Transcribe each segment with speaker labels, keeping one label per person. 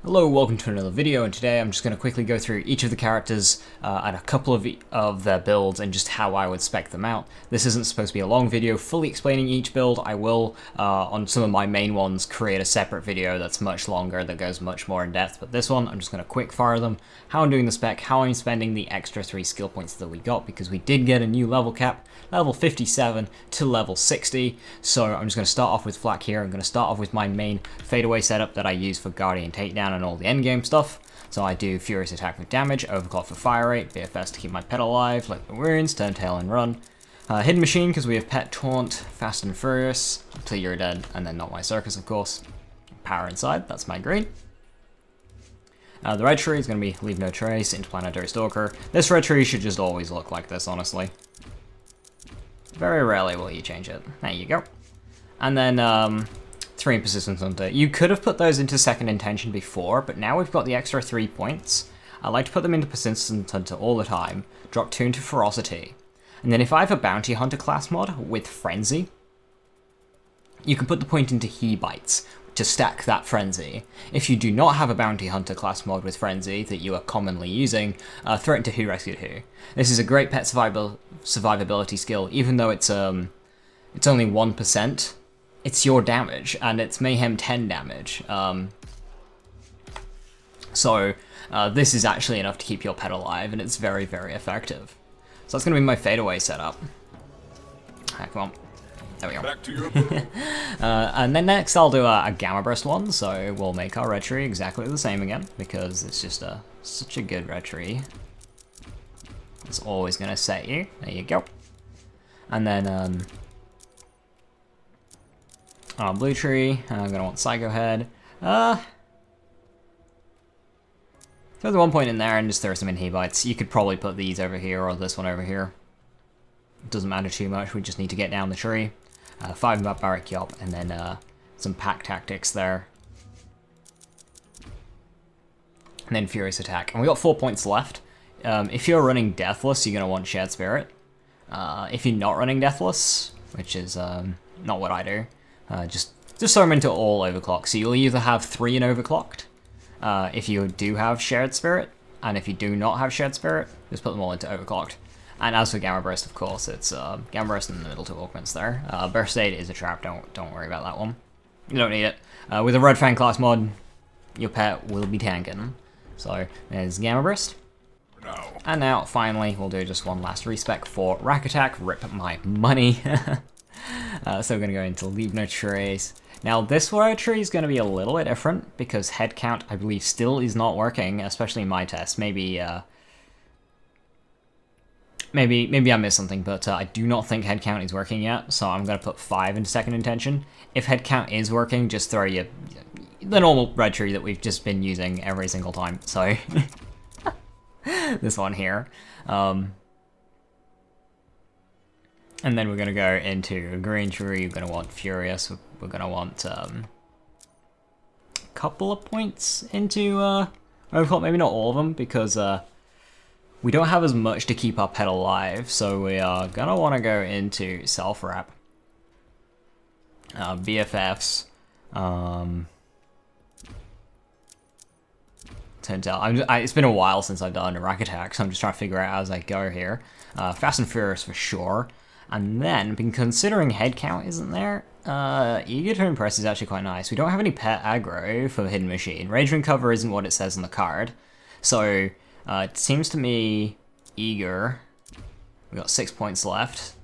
Speaker 1: Hello, welcome to another video, and today I'm just going to quickly go through each of the characters and a couple of their builds and just how I would spec them out. This isn't supposed to be a long video fully explaining each build. I will, on some of my main ones, create a separate video that's much longer, that goes much more in depth, but this one, I'm just going to quick fire them, how I'm doing the spec, how I'm spending the extra 3 skill points that we got, because we did get a new level cap, level 57 to level 60, so I'm just going to start off with Flak here. I'm going to start off with my main fadeaway setup that I use for Guardian Takedown and all the endgame stuff. So I do Furious Attack with damage, Overclock for fire rate, BFS to keep my pet alive, like the wounds, turn tail and run. Hidden Machine because we have Pet Taunt, Fast and Furious, till you're dead, and then not my circus of course. Power inside, that's my green. The red tree is going to be Leave No Trace, Interplanetary Stalker. This red tree should just always look like this, honestly. Very rarely will you change it. There you go. And then 3 in Persistence Hunter. You could have put those into Second Intention before, but now we've got the extra 3 points. I like to put them into Persistence Hunter all the time. Drop 2 into Ferocity. And then if I have a Bounty Hunter class mod with Frenzy, you can put the point into He Bites to stack that Frenzy. If you do not have a Bounty Hunter class mod with Frenzy that you are commonly using, throw it into Who Rescued Who. This is a great pet survivability skill, even though it's only 1%. It's your damage, and it's Mayhem 10 damage. So this is actually enough to keep your pet alive, and it's very, very effective. So that's going to be my fadeaway setup. Come on. There we go.
Speaker 2: Back to your
Speaker 1: and then next I'll do a Gamma Burst one, so we'll make our red tree exactly the same again, because it's just such a good red tree. It's always going to set you. There you go. And then blue tree, I'm going to want Psycho Head. Throw the 1 point in there and just throw some in He Bites. You could probably put these over here or this one over here. It doesn't matter too much, we just need to get down the tree. 5 in Barbaric Yop, and then some pack tactics there. And then Furious Attack. And we got 4 points left. If you're running Deathless, you're going to want Shared Spirit. If you're not running Deathless, which is not what I do, just throw them into all Overclock. So you'll either have 3 in Overclocked, if you do have Shared Spirit, and if you do not have Shared Spirit, just put them all into Overclocked. And as for Gamma Burst, of course, it's Gamma Burst in the middle 2 augments there. Burst Aid is a trap, don't worry about that one. You don't need it. With a Red Fang class mod, your pet will be tanking. So there's Gamma Burst.
Speaker 2: now.
Speaker 1: And now, finally, we'll do just one last respec for Rack Attack. Rip my money. So we're going to go into Leave No Trace. Now, this red tree is going to be a little bit different, because head count, I believe, still is not working, especially in my test. Maybe I missed something, but I do not think head count is working yet, so I'm going to put 5 into Second Intention. If head count is working, just throw the normal red tree that we've just been using every single time. So, this one here. And then we're going to go into a green tree. We're going to want Furious. We're going to want a couple of points into Overclock. Maybe not all of them, because we don't have as much to keep our pet alive. So we are going to want to go into Self-Wrap. BFFs. Turns out, it's been a while since I've done a Rack Attack, so I'm just trying to figure out as I go here. Fast and Furious for sure. And then, considering head count isn't there, Eager to Impress is actually quite nice. We don't have any pet aggro for Hidden Machine. Rage and Cover isn't what it says on the card. So, it seems to me Eager. We got 6 points left.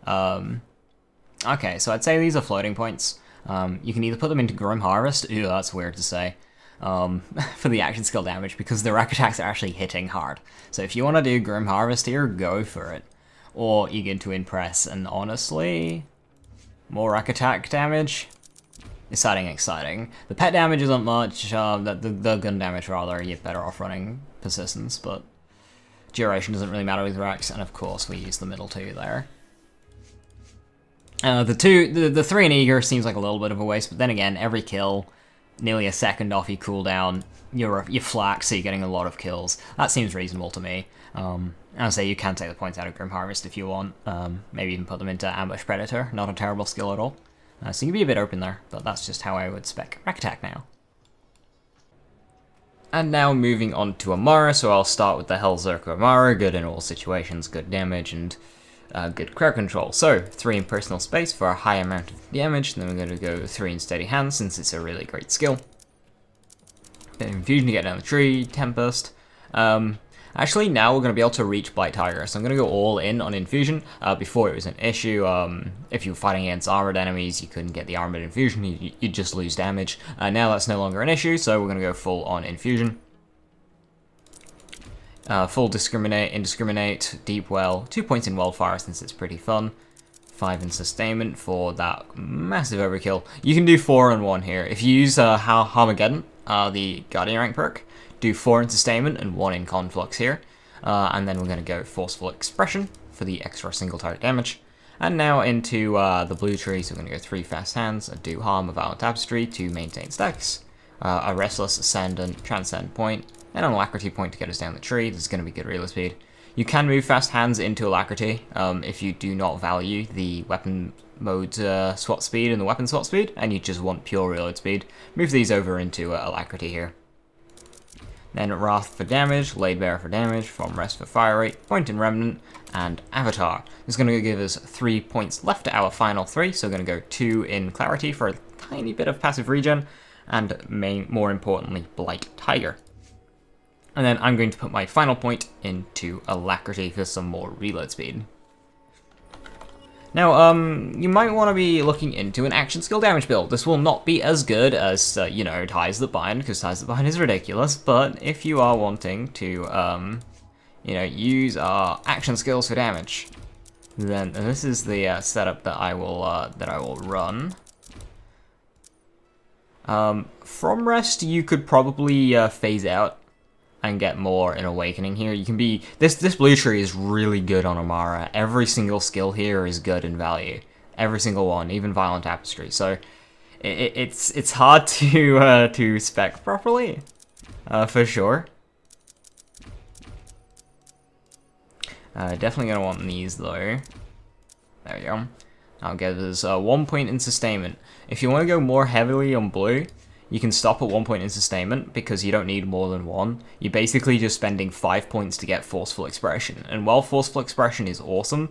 Speaker 1: Okay, so I'd say these are floating points. You can either put them into Grim Harvest. Ew, that's weird to say. For the action skill damage, because the Rack Attacks are actually hitting hard. So if you want to do Grim Harvest here, go for it. Or Eager to Impress, and honestly, more Rack Attack damage. Exciting. The pet damage isn't much, the gun damage rather, you're better off running Persistence, but duration doesn't really matter with Racks, and of course we use the middle 2 there. The 3 in Eager seems like a little bit of a waste, but then again, every kill, nearly a second off your cooldown, you're flak, so you're getting a lot of kills. That seems reasonable to me. I'll say you can take the points out of Grim Harvest if you want. Maybe even put them into Ambush Predator. Not a terrible skill at all. So you can be a bit open there, but that's just how I would spec Rack Attack now. And now moving on to Amara, so I'll start with the Hellzerker Amara, good in all situations, good damage, and good crowd control. So, 3 in personal space for a high amount of damage, and then we're going to go 3 in steady hands since it's a really great skill. Then infusion to get down the tree, Tempest. Actually, now we're going to be able to reach Blight Tiger, so I'm going to go all in on infusion. Before it was an issue, if you were fighting against armored enemies, you couldn't get the armored infusion, you'd just lose damage. Now that's no longer an issue, so we're going to go full on infusion. Full discriminate, indiscriminate, deep well, 2 points in wildfire since it's pretty fun. 5 in sustainment for that massive overkill. You can do 4 on 1 here. If you use Harmageddon, the Guardian rank perk, do 4 in sustainment and 1 in conflux here. And then we're going to go forceful expression for the extra single target damage. And now into the blue tree, so we're going to go 3 fast hands, a do harm, a violent tapestry to maintain stacks, a restless ascendant transcend point, and an alacrity point to get us down the tree. This is going to be good reload speed. You can move fast hands into alacrity if you do not value the weapon mode swap speed and the weapon swap speed, and you just want pure reload speed. Move these over into alacrity here. Then Wrath for damage, Laid Bare for damage, From Rest for fire rate, Point in Remnant, and Avatar. This is going to give us 3 points left to our final 3, so we're going to go 2 in Clarity for a tiny bit of passive regen, and more importantly, Blight Tiger. And then I'm going to put my final point into Alacrity for some more reload speed. Now, you might want to be looking into an action skill damage build. This will not be as good as, you know, Ties That Bind, because Ties That Bind is ridiculous, but if you are wanting to, you know, use our action skills for damage, then this is the setup that I will run. From Rest, you could probably phase out and get more in Awakening here. You can be... This blue tree is really good on Amara. Every single skill here is good in value. Every single one, even Violent Tapestry. So it's hard to spec properly, for sure. Definitely gonna want these though. There we go. I'll get us 1 point in sustainment. If you want to go more heavily on blue, you can stop at 1 point in sustainment because you don't need more than 1. You're basically just spending 5 points to get Forceful Expression. And while Forceful Expression is awesome,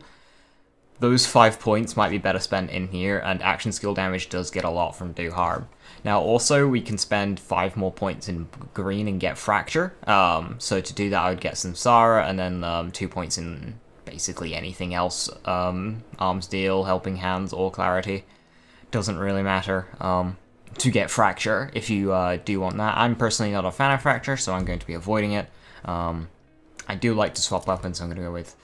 Speaker 1: those 5 points might be better spent in here, and action skill damage does get a lot from Do Harm. Now also, we can spend 5 more points in green and get Fracture. So to do that, I would get Samsara, and then 2 points in basically anything else. Arms Deal, Helping Hands, or Clarity. Doesn't really matter. To get Fracture, if you do want that. I'm personally not a fan of Fracture, so I'm going to be avoiding it. I do like to swap weapons, so I'm going to go with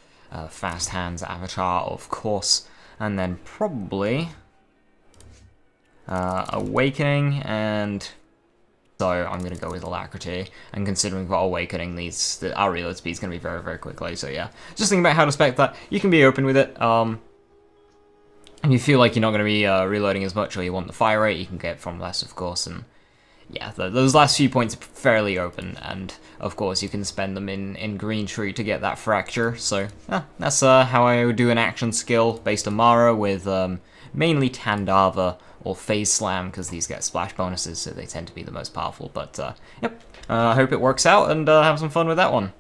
Speaker 1: Fast Hands, Avatar, of course, and then probably Awakening, and so I'm going to go with Alacrity. And considering for Awakening, our reload speed is going to be very, very quickly, so yeah. Just thinking about how to spec that. You can be open with it. And you feel like you're not going to be reloading as much, or you want the fire rate, you can get from less, of course, and yeah, those last few points are fairly open, and of course you can spend them in Green Tree to get that Fracture, so that's how I would do an action skill based on Mara with mainly Tandava or Phase Slam, because these get splash bonuses, so they tend to be the most powerful, but yep, I hope it works out, and have some fun with that one.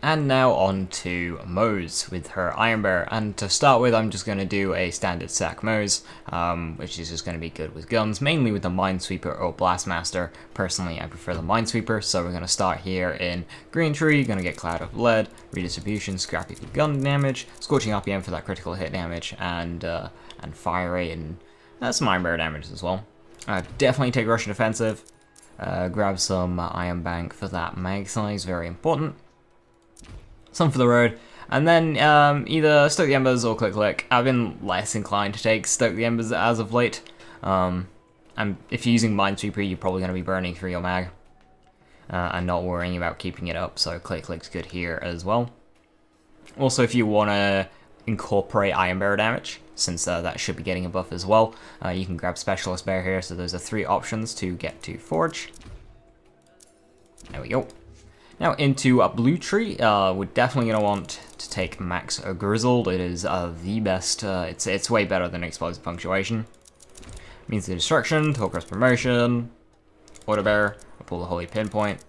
Speaker 1: And now on to Mose with her Iron Bear, and to start with I'm just going to do a standard sack Mose, which is just going to be good with guns, mainly with the Minesweeper or Blastmaster. Personally I prefer the Minesweeper, so we're going to start here in Green Tree, going to get Cloud of Lead, Redistribution, Scrappy for gun damage, Scorching RPM for that critical hit damage, and Fire Rate, and some Iron Bear damage as well. Definitely take Russian Offensive, grab some Iron Bank for that mag size, very important. Some for the road, and then either Stoke the Embers or Click. I've been less inclined to take Stoke the Embers as of late. And if you're using Minesweeper, you're probably going to be burning through your mag and not worrying about keeping it up, so Click's good here as well. Also, if you want to incorporate Iron Bear damage, since that should be getting a buff as well, you can grab Specialist Bear here, so those are 3 options to get to Forge. There we go. Now into a Blue Tree, we're definitely going to want to take Max Grizzled. It is the best, it's way better than Explosive Punctuation. Means the Destruction, Talk Cross Promotion, Order Bearer, we'll pull the Holy Pinpoint,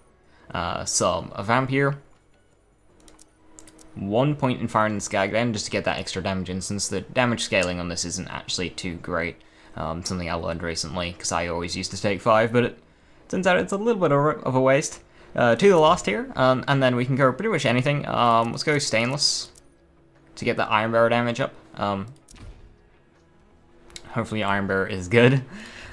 Speaker 1: some Vamp here. 1 point in Fire and Skag then, just to get that extra damage in, since the damage scaling on this isn't actually too great. Something I learned recently, because I always used to take 5, but it turns out it's a little bit of a waste. To the last here, and then we can go pretty much anything. Let's go Stainless to get the Iron Bearer damage up. Hopefully Iron Bearer is good.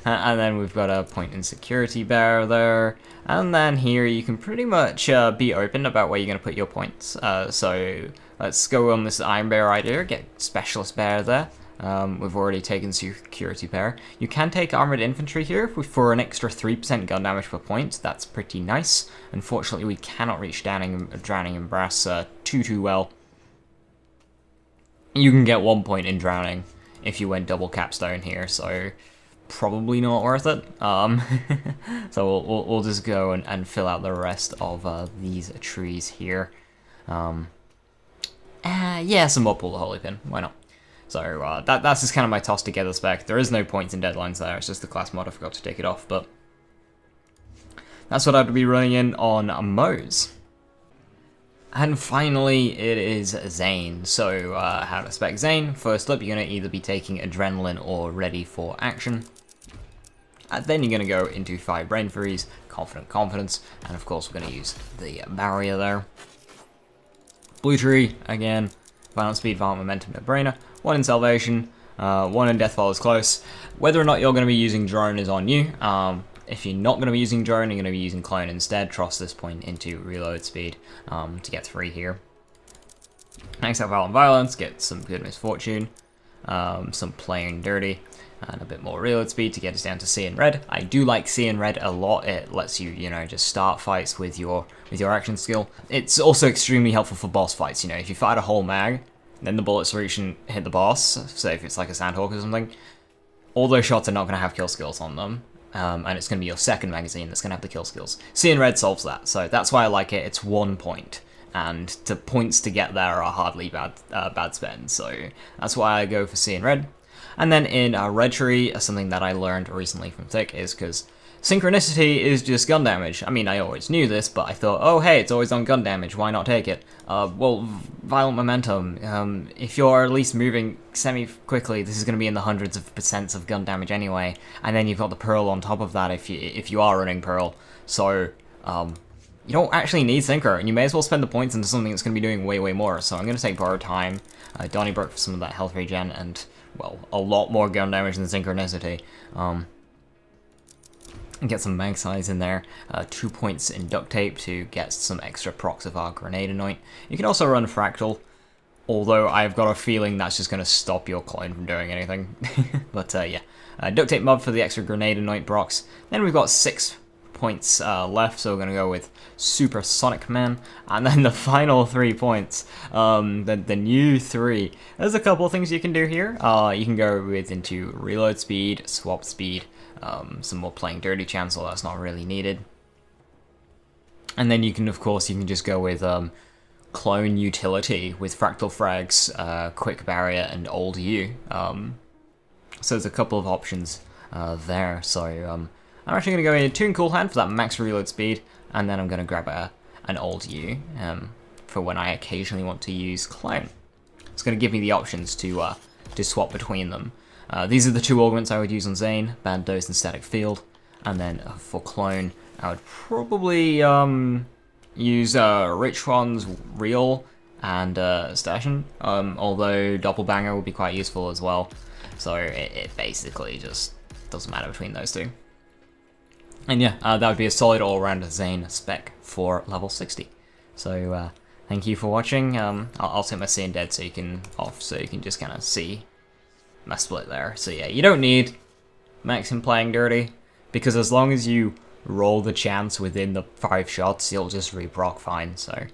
Speaker 1: And then we've got a point in Security Bearer there. And then here you can pretty much be open about where you're going to put your points. So let's go on this Iron Bearer idea, get Specialist Bearer there. We've already taken Security Bearer. You can take Armored Infantry here for an extra 3% gun damage per point. That's pretty nice. Unfortunately, we cannot reach Drowning in Brass too well. You can get 1 point in Drowning if you went double capstone here, so probably not worth it. So we'll just go and fill out the rest of these trees here. Yeah, some more pull the Holy Pin. Why not? So that's just kind of my toss together spec. There is no points and deadlines there, it's just the class mod, I forgot to take it off, but that's what I'd be running in on Moze. And finally, it is Zane. So how to spec Zane. First up, you're going to either be taking Adrenaline or Ready for Action. And then you're going to go into 5 Brain Freeze, Confidence, and of course we're going to use the Barrier there. Blue Tree, again, Violent Speed, Violent Momentum, No Brainer. 1 in Salvation, 1 in Deathfall is close. Whether or not you're going to be using Drone is on you. If you're not going to be using Drone, you're going to be using Clone instead. Trust this point into Reload Speed to get 3 here. Max out Violent Violence, get some good Misfortune, some Playing Dirty, and a bit more Reload Speed to get us down to Seeing Red. I do like Seeing Red a lot. It lets you, just start fights with your action skill. It's also extremely helpful for boss fights. If you fire a whole mag, then the bullets reach and hit the boss, say if it's like a Sandhawk or something, all those shots are not going to have kill skills on them, and it's going to be your second magazine that's going to have the kill skills. Seeing Red solves that, so that's why I like it. It's 1 point, and the points to get there are hardly bad spend, so that's why I go for Seeing Red. And then in Red Tree, something that I learned recently from Thick is because Synchronicity is just gun damage. I mean, I always knew this, but I thought, oh hey, it's always on gun damage, why not take it? Well, Violent Momentum, if you're at least moving semi-quickly, this is going to be in the hundreds of percents of gun damage anyway, and then you've got the Pearl on top of that if you are running Pearl, so you don't actually need Synchro, and you may as well spend the points into something that's going to be doing way more. So I'm going to take Borrowed Time, Donnybrook for some of that health regen, and, well, a lot more gun damage than Synchronicity. And get some mag size in there, 2 points in Duct Tape to get some extra procs of our Grenade Anoint. You can also run Fractal, although I've got a feeling that's just going to stop your clone from doing anything. But yeah, Duct Tape Mob for the extra Grenade Anoint procs. Then we've got 6 points left, so we're going to go with Super Sonic Man, and then the final 3 points, the new 3. There's a couple of things you can do here. You can go into Reload Speed, Swap Speed, some more Playing Dirty chance, although that's not really needed. And then you can, of course, just go with Clone Utility with Fractal Frags, Quick Barrier, and Old U. So there's a couple of options there. So I'm actually going to go in Toon Cool Hand for that max reload speed, and then I'm going to grab an Old U for when I occasionally want to use Clone. It's going to give me the options to swap between them. These are the 2 augments I would use on Zane, Bad Dose and Static Field, and then for Clone I would probably use Rich One's Real and Station, although Doppelbanger would be quite useful as well, so it basically just doesn't matter between those 2. And yeah, that would be a solid all-round Zane spec for level 60. So thank you for watching. I'll take my Seeing Dead so you can just kind of see my split there. So yeah, you don't need maximum Playing Dirty, because as long as you roll the chance within the 5 shots, you'll just reproc fine. So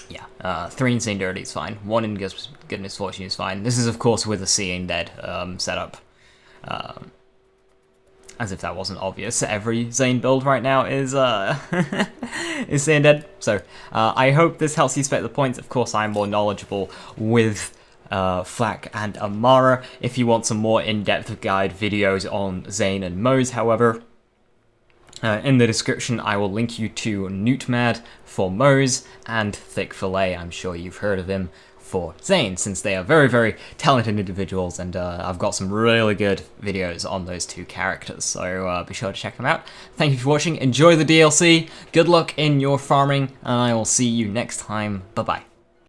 Speaker 1: yeah, 3 in Seeing Dirty is fine. 1 in Good Misfortune is fine. This is of course with a Seeing Dead setup. As if that wasn't obvious, every Zane build right now is is Seeing Dead. So I hope this helps you spec the points. Of course, I'm more knowledgeable with Flak and Amara. If you want some more in-depth guide videos on Zane and Mose, however, in the description I will link you to Newtmad for Mose and Thick Fillet. I'm sure you've heard of him for Zane, since they are very, very talented individuals, and I've got some really good videos on those two characters, so be sure to check them out. Thank you for watching, enjoy the DLC, good luck in your farming, and I will see you next time, bye bye.